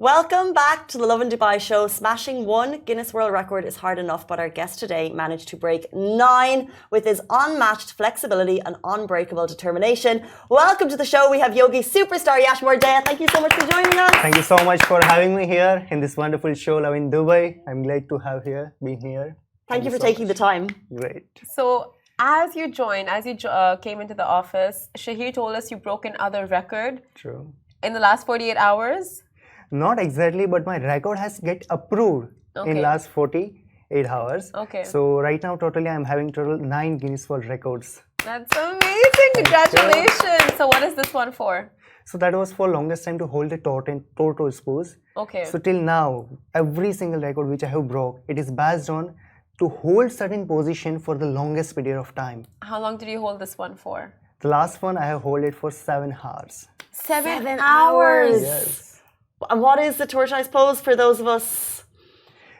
Welcome back to the Lovin Dubai show. Smashing one Guinness World Record is hard enough, but our guest today managed to break 9 with his unmatched flexibility and unbreakable determination. Welcome to the show. We have yogi superstar Yash Moradiya. Thank you so much for joining us. Thank you so much for having me here in this wonderful show, Lovin Dubai. I'm glad to have been here. Thank you for so taking much. the time. Great. So, as you came into the office, Shahir told us you broke another record True. in the last 48 hours. Not exactly, but my record has get approved in last 48 hours. Okay. So right now, totally, I'm having total 9 Guinness World Records. That's amazing. Congratulations. So, what is this one for? So that was for longest time to hold the tortoise pose. Okay. So till now, every single record which I have broke, it is based on to hold certain position for the longest period of time. How long did you hold this one for? The last one I have hold it for 7 hours. 7 hours. Yes. And what is the tortoise pose for those of us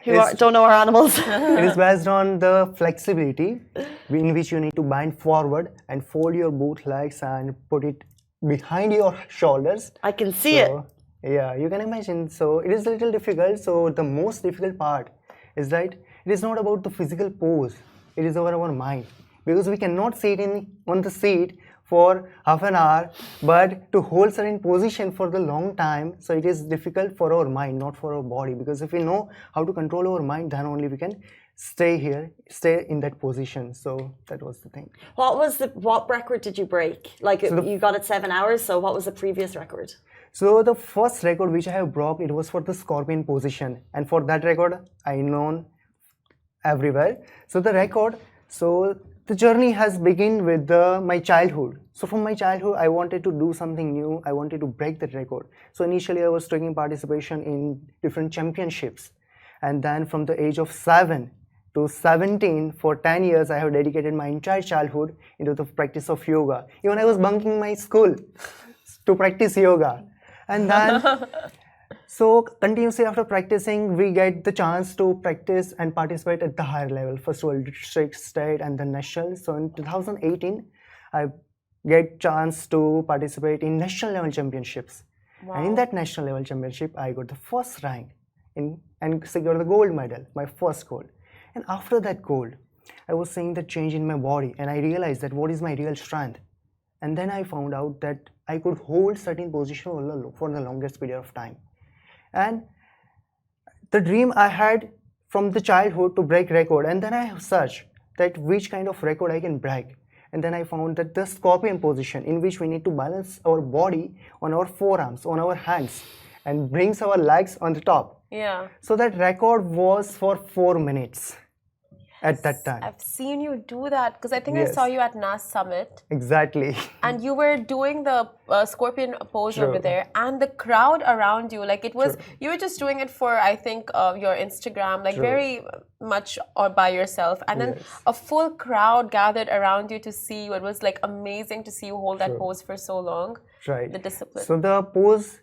who It's- don't know our animals? It is based on the flexibility in which you need to bend forward and fold your both legs and put it behind your shoulders. I can see it. Yeah, you can imagine. So it is a little difficult. So the most difficult part is that it is not about the physical pose. It is over our mind, because we cannot sit on the seat for half an hour, but to hold certain position for the long time. So it is difficult for our mind, not for our body. Because if we know how to control our mind, then only we can stay in that position. So that was the thing. What record did you break? Like you got it 7 hours. So what was the previous record? So the first record which I have broke, it was for the scorpion position, and for that record I known everywhere. So the record, so the journey has begun with my childhood. So from my childhood, I wanted to do something new. I wanted to break that record. So initially, I was taking participation in different championships, and then from the age of 7 to 17, for 10 years, I have dedicated my entire childhood into the practice of yoga. Even I was bunking my school to practice yoga, and then. So continuously after practicing, we get the chance to practice and participate at the higher level. First of all, district, state, and then national. So in 2018, I get chance to participate in national level championships. Wow. And in that national level championship, I got the first rank and secured the gold medal, my first gold. And after that gold, I was seeing the change in my body, and I realized that what is my real strength. And then I found out that I could hold certain position for the longest period of time. And the dream I had from the childhood to break record, and then I have searched that which kind of record I can break, and then I found that the scorpion position, in which we need to balance our body on our forearms, on our hands, and brings our legs on the top. Yeah. So that record was for 4 minutes at that time. I've seen you do that because I think I Yes. saw you at NAS Summit Exactly. and you were doing the scorpion pose True. over there, and the crowd around you, like it was, you were just doing it for, I think, your Instagram, like True. very much by yourself. And then Yes. a full crowd gathered around you to see you. It was like amazing to see you hold that True. pose for so long. Right. The discipline. So the pose,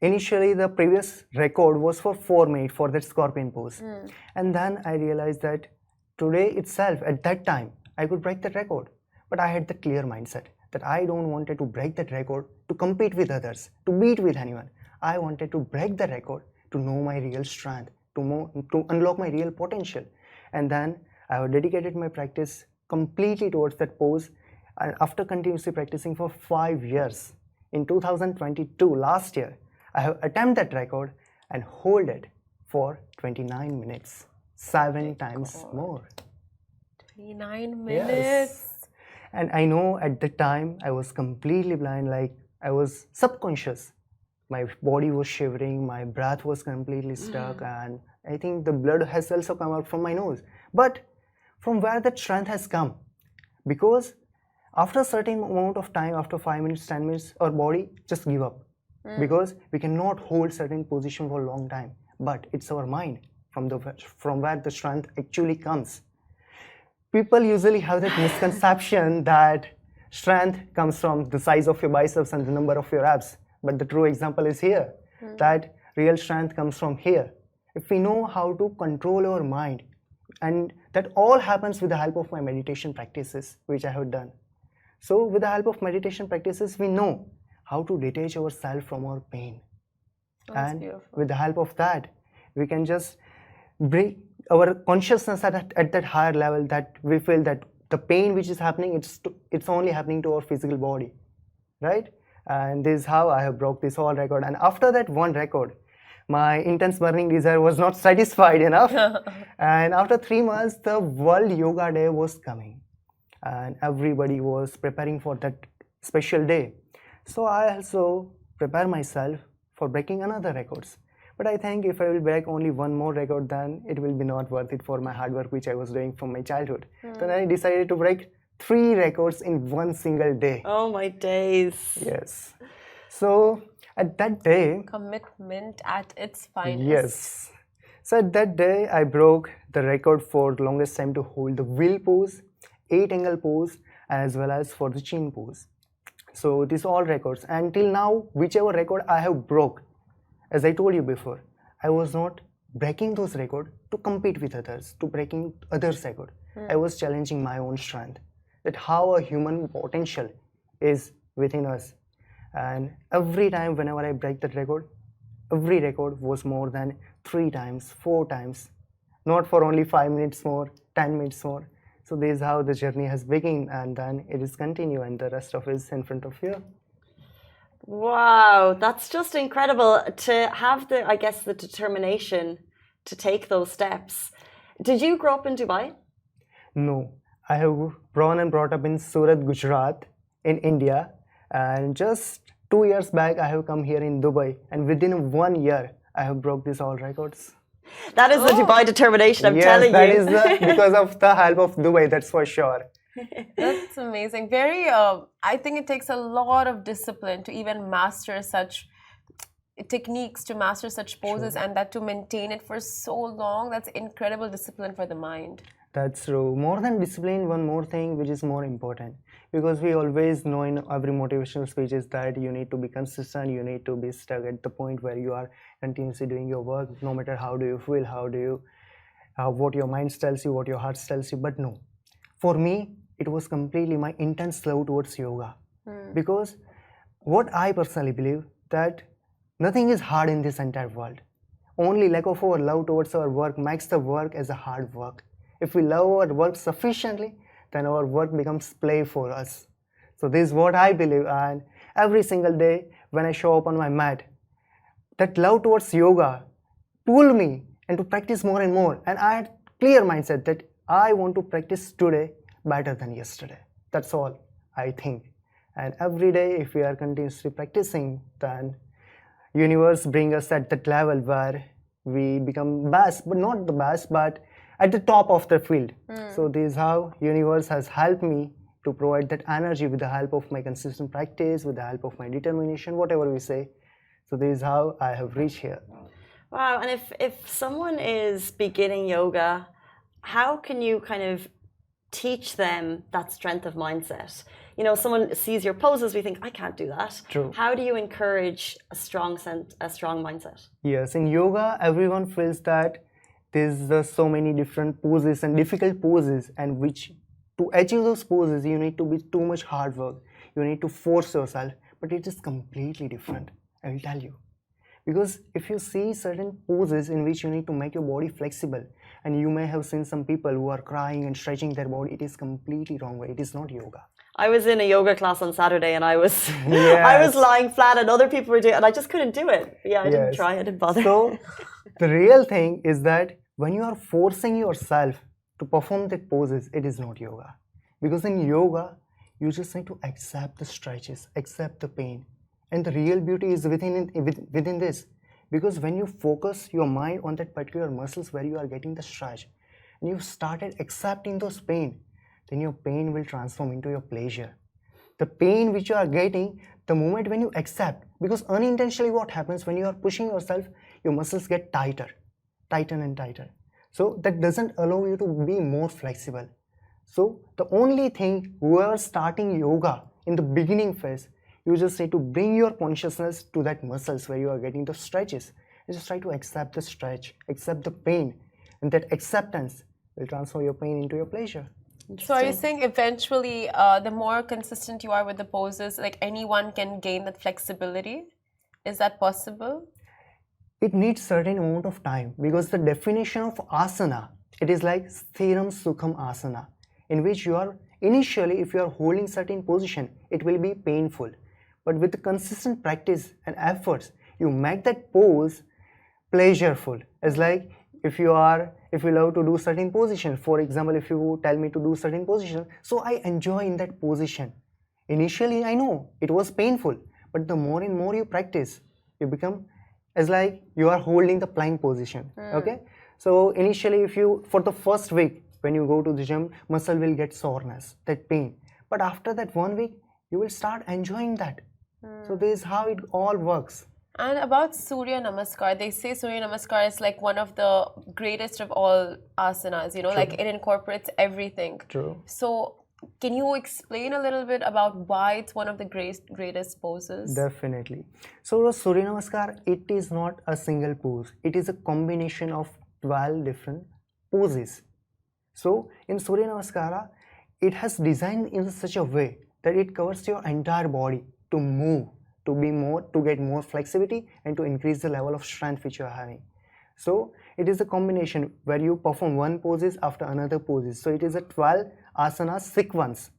initially the previous record was for 4 minutes for that scorpion pose. And then I realized that today itself, at that time, I could break that record. But I had the clear mindset that I don't wanted to break that record to compete with others, to beat with anyone. I wanted to break the record to know my real strength, to unlock my real potential. And then I have dedicated my practice completely towards that pose. And after continuously practicing for 5 years, in 2022, last year, I have attempted that record and hold it for 29 minutes. 7 times more. 29 minutes. Yes. And I know at the time I was completely blind, like I was subconscious. My body was shivering, my breath was completely stuck, and I think the blood has also come out from my nose. But from where that strength has come? Because after a certain amount of time, after 5 minutes, 10 minutes, our body just give up. Because we cannot hold certain position for a long time. But it's our mind from where the strength actually comes. People usually have that misconception that strength comes from the size of your biceps and the number of your abs. But the true example is here, that real strength comes from here. If we know how to control our mind, and that all happens with the help of my meditation practices, which I have done. So with the help of meditation practices, we know how to detach ourselves from our pain. That's And beautiful. with the help of that, we can just bring our consciousness at that higher level, that we feel that the pain which is happening, it's only happening to our physical body, right? And this is how I have broke this whole record. And after that one record, my intense burning desire was not satisfied enough. And after 3 months, the World Yoga Day was coming, and everybody was preparing for that special day. So I also prepare myself for breaking another records. But I think if I will break only one more record, then it will be not worth it for my hard work which I was doing from my childhood. Then I decided to break 3 records in one single day. Oh my days. Yes. So at that day, Commitment at its finest. yes. So at that day, I broke the record for longest time to hold the wheel pose, 8-angle pose, as well as for the chin pose. So these all records. Until now, whichever record I have broke, as I told you before, I was not breaking those records to compete with others, to breaking others' record. I was challenging my own strength, that how a human potential is within us. And every time whenever I break that record, every record was more than 3 times, 4 times, not for only 5 minutes more, 10 minutes more. So this is how the journey has begun, and then it is continue, and the rest of it is in front of you. Wow, that's just incredible to have the, I guess, the determination to take those steps. Did you grow up in Dubai? No, I have born and brought up in Surat, Gujarat, in India, and just 2 years back I have come here in Dubai, and within 1 year I have broke these all records. That is the Dubai determination, I'm telling that you. is because of the help of Dubai, that's for sure. That's amazing. Very, I think it takes a lot of discipline to even master such techniques, to master such poses, and that to maintain it for so long. That's incredible discipline for the mind. That's true. More than discipline, one more thing which is more important, because we always know in every motivational speeches that you need to be consistent, you need to be stuck at the point where you are continuously doing your work, no matter how do you feel, what your mind tells you, what your heart tells you. But no, for me, it was completely my intense love towards yoga, because what I personally believe, that nothing is hard in this entire world. Only lack of our love towards our work makes the work as a hard work. If we love our work sufficiently, then our work becomes play for us. So this is what I believe, and every single day when I show up on my mat, that love towards yoga pulled me and to practice more and more. And I had clear mindset that I want to practice today better than yesterday. That's all I think. And every day if we are continuously practicing, then universe bring us at that level where we become best, but not the best, but at the top of the field. So this is how universe has helped me to provide that energy with the help of my consistent practice, with the help of my determination, whatever we say. So this is how I have reached here. Wow, and if someone is beginning yoga, how can you kind of teach them that strength of mindset? You know, someone sees your poses, we think, I can't do that. True. How do you encourage a strong mindset? Yes, in yoga, everyone feels that there's so many different poses and difficult poses, and which to achieve those poses you need to be too much hard work, you need to force yourself. But it is completely different, I will tell you. Because if you see certain poses in which you need to make your body flexible, and you may have seen some people who are crying and stretching their body, it is completely wrong way. It is not yoga. I was in a yoga class on Saturday and I was Yes. I was lying flat and other people were doing it and I just couldn't do it. Yeah, I didn't try, I didn't bother. So the real thing is that when you are forcing yourself to perform the poses, it is not yoga. Because in yoga, you just need to accept the stretches, accept the pain. And the real beauty is within this. Because when you focus your mind on that particular muscles where you are getting the stretch, and you started accepting those pain, then your pain will transform into your pleasure. The pain which you are getting, the moment when you accept, because unintentionally what happens when you are pushing yourself, your muscles get tighter and tighter. So that doesn't allow you to be more flexible. So the only thing, whoever starting yoga in the beginning phase, you just need to bring your consciousness to that muscles where you are getting the stretches. You just try to accept the stretch, accept the pain, and that acceptance will transform your pain into your pleasure. So are you saying eventually the more consistent you are with the poses, like anyone can gain that flexibility? Is that possible? it needs certain amount of time, because the definition of asana, it is like sthiram sukham asana, in which you are initially, if you are holding certain position, it will be painful, but with the consistent practice and efforts, you make that pose pleasureful. It's like if you love to do certain position, for example, if you tell me to do certain position, so I enjoy in that position. Initially I know it was painful, but the more and more you practice, you become, it's like you are holding the plank position. Okay, so initially, if you, for the first week when you go to the gym, muscle will get soreness, that pain, but after that 1 week you will start enjoying that. So this is how it all works. And about Surya Namaskar, they say Surya Namaskar is like one of the greatest of all asanas, you know, like it incorporates everything. True. So, can you explain a little bit about why it's one of the greatest poses? Definitely. So, Surya Namaskar, it is not a single pose, it is a combination of 12 different poses. So, in Surya Namaskara, it has designed in such a way that it covers your entire body to move, to get more flexibility and to increase the level of strength which you are having. So it is a combination where you perform one poses after another poses. So it is a 12 asana sequence,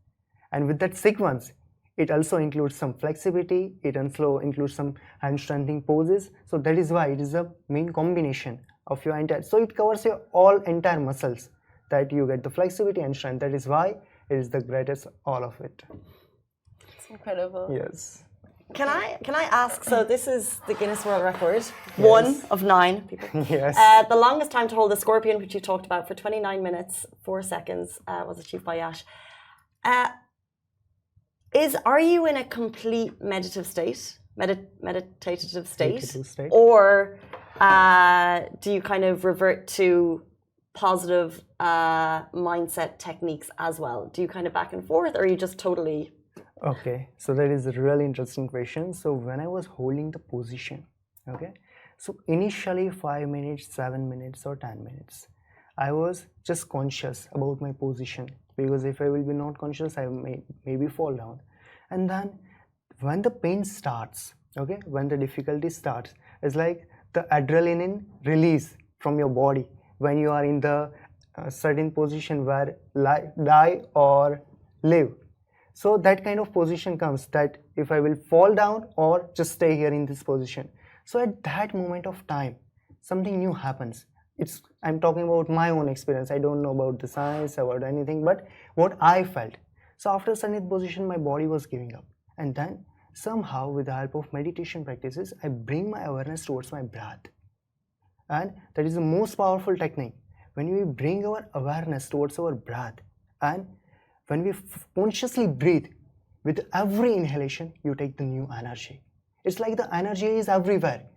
and with that sequence it also includes some flexibility, it also includes some hand strengthening poses. So that is why it is a main combination of your entire, so it covers your all entire muscles, that you get the flexibility and strength. That is why it is the greatest all of it. It's incredible. Yes. Can I ask? So this is the Guinness World Record, 1 of 9 people. Yes. The longest time to hold the scorpion, which you talked about, for 29 minutes 4 seconds, was achieved by Yash. Are you in a complete meditative state, meditative state, or do you kind of revert to positive mindset techniques as well? Do you kind of back and forth, or are you just totally? Okay, so that is a really interesting question. So when I was holding the position, okay, so initially 5 minutes, 7 minutes or 10 minutes, I was just conscious about my position, because if I will be not conscious, I may maybe fall down. And then when the pain starts, okay, when the difficulty starts, it's like the adrenaline release from your body when you are in the certain position where die or live. So that kind of position comes, that if I will fall down or just stay here in this position. So at that moment of time, something new happens. I'm talking about my own experience. I don't know about the science, about anything, but what I felt. So after certain position, my body was giving up. And then somehow, with the help of meditation practices, I bring my awareness towards my breath. And that is the most powerful technique. When we bring our awareness towards our breath, and when we consciously breathe, with every inhalation, you take the new energy. It's like the energy is everywhere.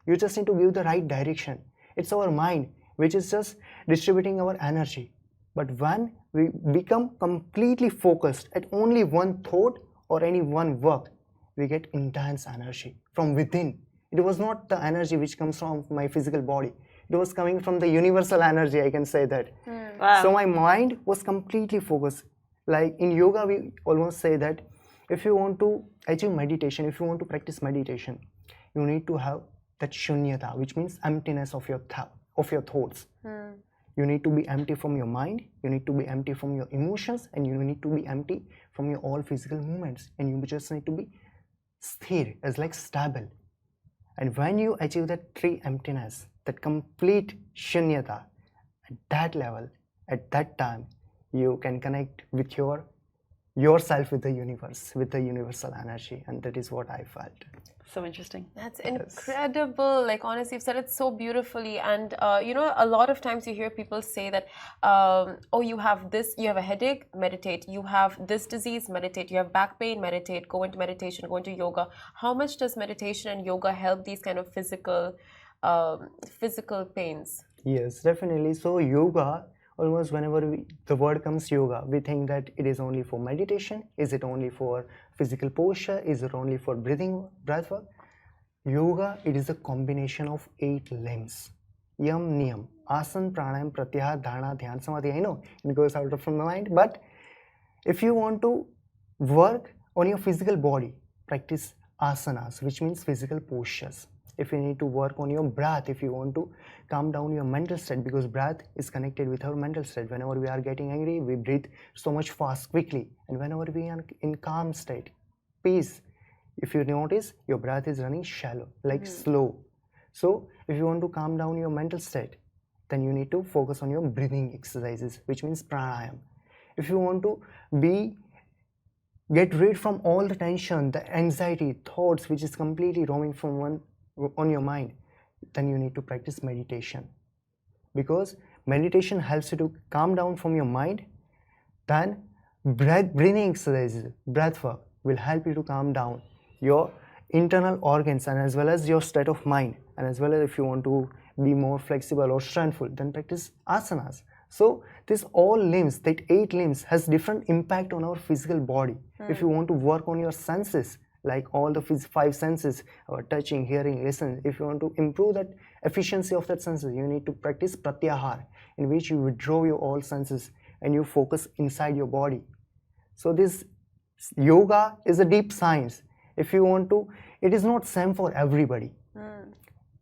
You just need to give the right direction. It's our mind which is just distributing our energy. But when we become completely focused at only one thought or any one work, we get intense energy from within. It was not the energy which comes from my physical body. It was coming from the universal energy, I can say that. Wow. So my mind was completely focused. Like in yoga, we almost say that if you want to achieve meditation, if you want to practice meditation, you need to have that shunyata, which means emptiness of your thoughts. You need to be empty from your mind, you need to be empty from your emotions, and you need to be empty from your all physical movements. And you just need to be sthir, as like stable. And when you achieve that true emptiness, that complete shunyata, at that level, at that time, you can connect with yourself with the universe, with the universal energy, and that is what I felt. So interesting. That's incredible. Like, honestly, you've said it so beautifully. And, you know, a lot of times you hear people say that, oh, you have this, you have a headache, meditate. You have this disease, meditate. You have back pain, meditate. Go into meditation, go into yoga. How much does meditation and yoga help these kind of physical pains? Yes, definitely. So yoga, almost whenever the word comes yoga, we think that it is only for meditation. Is it only for physical posture? Is it only for breath work? Yoga, it is a combination of 8 limbs. Yam, niyam, asana, pranayam, pratyahar, dharana, dhyan, samadhi. I know it goes out from the mind, but if you want to work on your physical body, practice asanas, which means physical postures. if you need to work on your breath, if you want to calm down your mental state, because breath is connected with our mental state. Whenever we are getting angry, we breathe so much fast, quickly. And whenever we are in calm state, peace, if you notice, your breath is running shallow, like slow. So if you want to calm down your mental state, then you need to focus on your breathing exercises, which means pranayama. If you want to get rid from all the tension, the anxiety, thoughts which is completely roaming on your mind, then you need to practice meditation. Because meditation helps you to calm down from your mind. Then breathing exercises, breath work will help you to calm down your internal organs and as well as your state of mind. And as well as if you want to be more flexible or strengthful, then practice asanas. So this all limbs, that 8 limbs has different impact on our physical body. If you want to work on your senses, like all the 5 senses, touching, hearing, listening, if you want to improve that efficiency of that senses, you need to practice pratyahara, in which you withdraw your all senses and you focus inside your body. So this yoga is a deep science. If you want to, it is not same for everybody.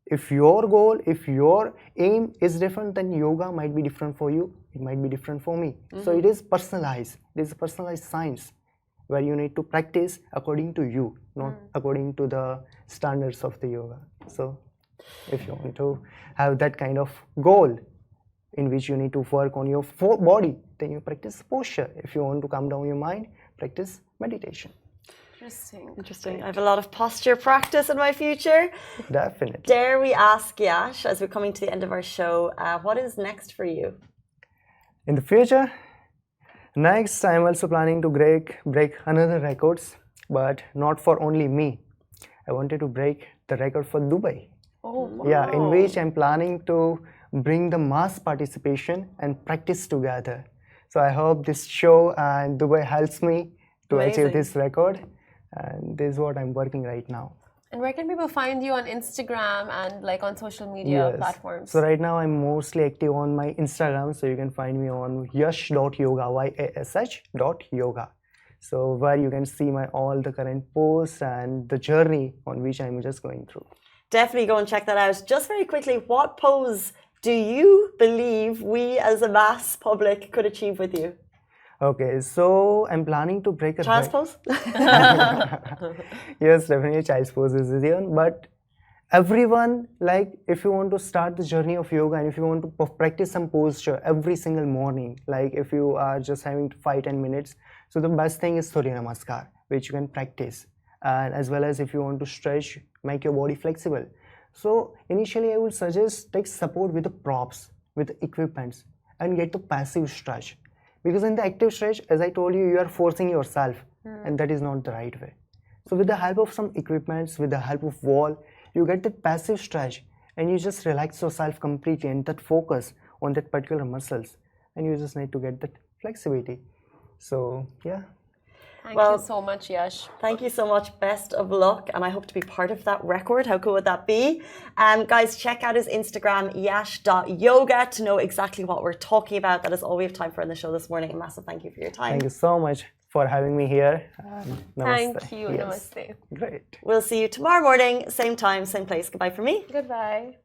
If your goal, if your aim is different, then yoga might be different for you. It might be different for me. So it is personalized. It is a personalized science where you need to practice according to you, not according to the standards of the yoga. So if you want to have that kind of goal in which you need to work on your body, then you practice posture. If you want to calm down your mind, practice meditation. Interesting. I have a lot of posture practice in my future. Definitely. Dare we ask Yash, as we're coming to the end of our show, what is next for you? In the future, next I'm also planning to break another records, but not for only me. I wanted to break the record for Dubai. Oh, wow. Yeah, in which I'm planning to bring the mass participation and practice together. So I hope this show and Dubai helps me to achieve this record. And this is what I'm working right now. And where can people find you on Instagram and like on social media platforms? So right now I'm mostly active on my Instagram. So you can find me on yash.yoga, yash.yoga. So where you can see my all the current posts and the journey on which I'm just going through. Definitely go and check that out. Just very quickly, what pose do you believe we as a mass public could achieve with you? Okay, so I'm planning to break a child's pose? Yes, definitely child's pose is the one. But everyone, like if you want to start the journey of yoga and if you want to practice some posture every single morning, like if you are just having 5-10 minutes, so the best thing is Surya Namaskar, which you can practice. And as well as if you want to stretch, make your body flexible. So initially I would suggest take support with the props, with the equipments and get the passive stretch. Because in the active stretch, as I told you, you are forcing yourself and that is not the right way. So with the help of some equipments, with the help of wall, you get that passive stretch and you just relax yourself completely and that focus on that particular muscles and you just need to get that flexibility. So yeah. Thank you so much, Yash. Thank you so much. Best of luck. And I hope to be part of that record. How cool would that be? Guys, check out his Instagram, yash.yoga, to know exactly what we're talking about. That is all we have time for in the show this morning. A massive thank you for your time. Thank you so much for having me here. Thank you. Yes. Namaste. Great. We'll see you tomorrow morning, same time, same place. Goodbye from me. Goodbye.